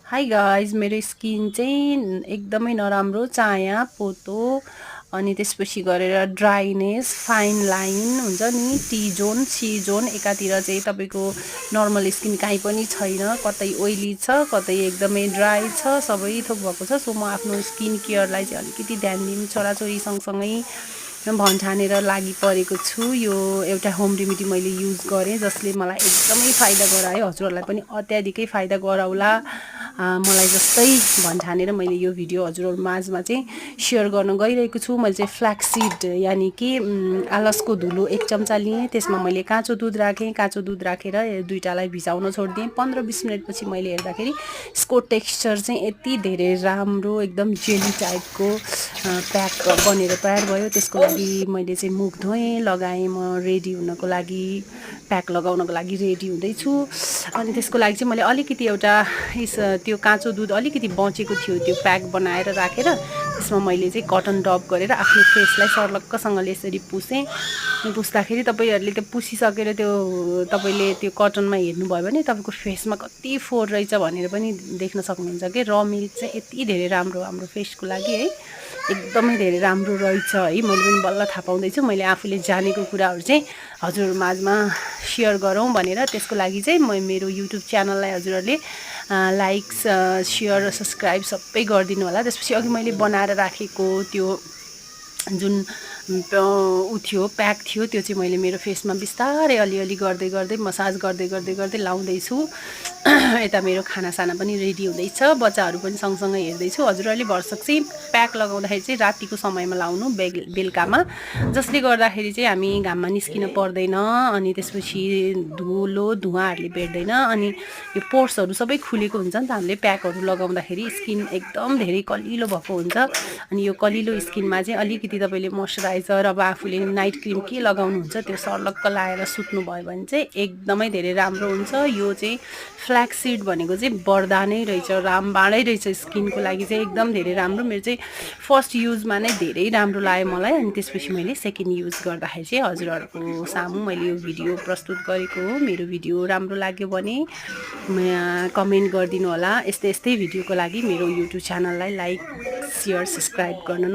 Hi guys, मेरो skin चाहिँ एकदमै नराम्रो चाया पोतो अनि त्यसपछि गरेर ड्राइनेस फाइन लाइन हुन्छ नि, टी जोन सी जोन। एकातिर चाहिँ तपाईँको नर्मल स्किन काहीँ पनि छैन, कतै ओइली छ कतै एकदमै ड्राई छ, सबै थोक भएको छ। सो म आफ्नो स्किन केयरलाई चाहिँ अलिकति ध्यान दिनु छोराछोरी सँगसँगै भन्ठानेर लागि परेको छु। यो एउटा होम रेमेडी मैले युज गरेँ जसले मलाई एकदमै फाइदा गरायो। हजुरहरूलाई पनि अत्याधिकै फाइदा गराउला मलाई जस्तै भन्ठानेर मैले यो भिडियो हजुरहरू माझमा चाहिँ सेयर गर्न गइरहेको छु। मैले चाहिँ फ्ल्याक्सिड यानि कि आलसको धुलो 1 चम्चा लिएँ। त्यसमा मैले काँचो दुध राखेँ। काँचो दुध राखेर दुईटालाई भिजाउन छोडिदिएँ। 15-20 मिनटपछि मैले हेर्दाखेरि यसको टेक्स्चर चाहिँ यति धेरै राम्रो, एकदम जेली टाइपको प्याक बनेर तयार भयो। त्यसको लागि मैले चाहिँ मुख धोएँ, लगाएँ। म रेडी हुनको लागि, प्याक लगाउनको लागि रेडी हुँदैछु। अनि त्यसको लागि चाहिँ मैले अलिकति एउटा त्यो काँचो दुध अलिकति बचेको थियो, त्यो प्याक बनाएर राखेर त्यसमा मैले चाहिँ कटन डब गरेर आफ्नो फेसलाई सर्लक्कसँगले यसरी पुसेँ। पुस्दाखेरि तपाईँहरूले त्यो पुसिसकेर त्यो तपाईँले त्यो कटनमा हेर्नुभयो भने तपाईँको फेसमा कति फोर रहेछ भनेर पनि देख्न सक्नुहुन्छ कि र मिल्क चाहिँ यति धेरै राम्रो हाम्रो फेसको लागि है, एकदमै धेरै राम्रो रहेछ है। मैले पनि बल्ल थाहा पाउँदैछु। मैले आफूले जानेको कुराहरू चाहिँ हजुरहरू माझमा सेयर गरौँ भनेर। त्यसको लागि चाहिँ म मेरो युट्युब च्यानललाई हजुरहरूले लाइक सेयर सब्सक्राइब सबै गरिदिनु होला। त्यसपछि अघि मैले बनाएर राखेको त्यो जुन थियो प्याक थियो, त्यो चाहिँ मैले मेरो फेसमा बिस्तारै अलिअलि गर्दै गर्दै मसाज गर्दै लाउँदैछु। यता मेरो खानासाना पनि रेडी हुँदैछ, बच्चाहरू पनि सँगसँगै हेर्दैछु। हजुरहरूले भरसक चाहिँ प्याक लगाउँदाखेरि चाहिँ रातिको समयमा लाउनु, बेलुकामा, जसले गर्दाखेरि चाहिँ हामी घाममा निस्किन पर्दैन। अनि त्यसपछि धुवाहरूले भेट्दैन अनि यो पोर्सहरू सबै खुलेको हुन्छ नि त। हामीले प्याकहरू लगाउँदाखेरि स्किन एकदम धेरै कलिलो भएको हुन्छ। अनि यो कलिलो स्किनमा चाहिँ अलिकति तपाईँले मोइस्चराइजर, अब आफूले नाइट क्रिम के लगाउनुहुन्छ त्यो सर्लक्क लाएर सुत्नुभयो भने चाहिँ एकदमै धेरै राम्रो हुन्छ। यो चाहिँ फ्ल्याक्सिड भनेको चाहिँ वरदानै रहेछ, रामबाणै रहेछ स्किनको लागि चाहिँ एकदम धेरै राम्रो। मेरो चाहिँ फर्स्ट युजमा नै धेरै राम्रो लाग्यो मलाई। अनि त्यसपछि मैले सेकेन्ड युज गर्दाखेरि चाहिँ हजुरहरूको सामु मैले यो भिडियो प्रस्तुत गरेको हो। मेरो भिडियो राम्रो लाग्यो भने कमेन्ट गरिदिनु होला। यस्तै भिडियोको लागि मेरो युट्युब च्यानललाई लाइक सेयर सब्सक्राइब गर्न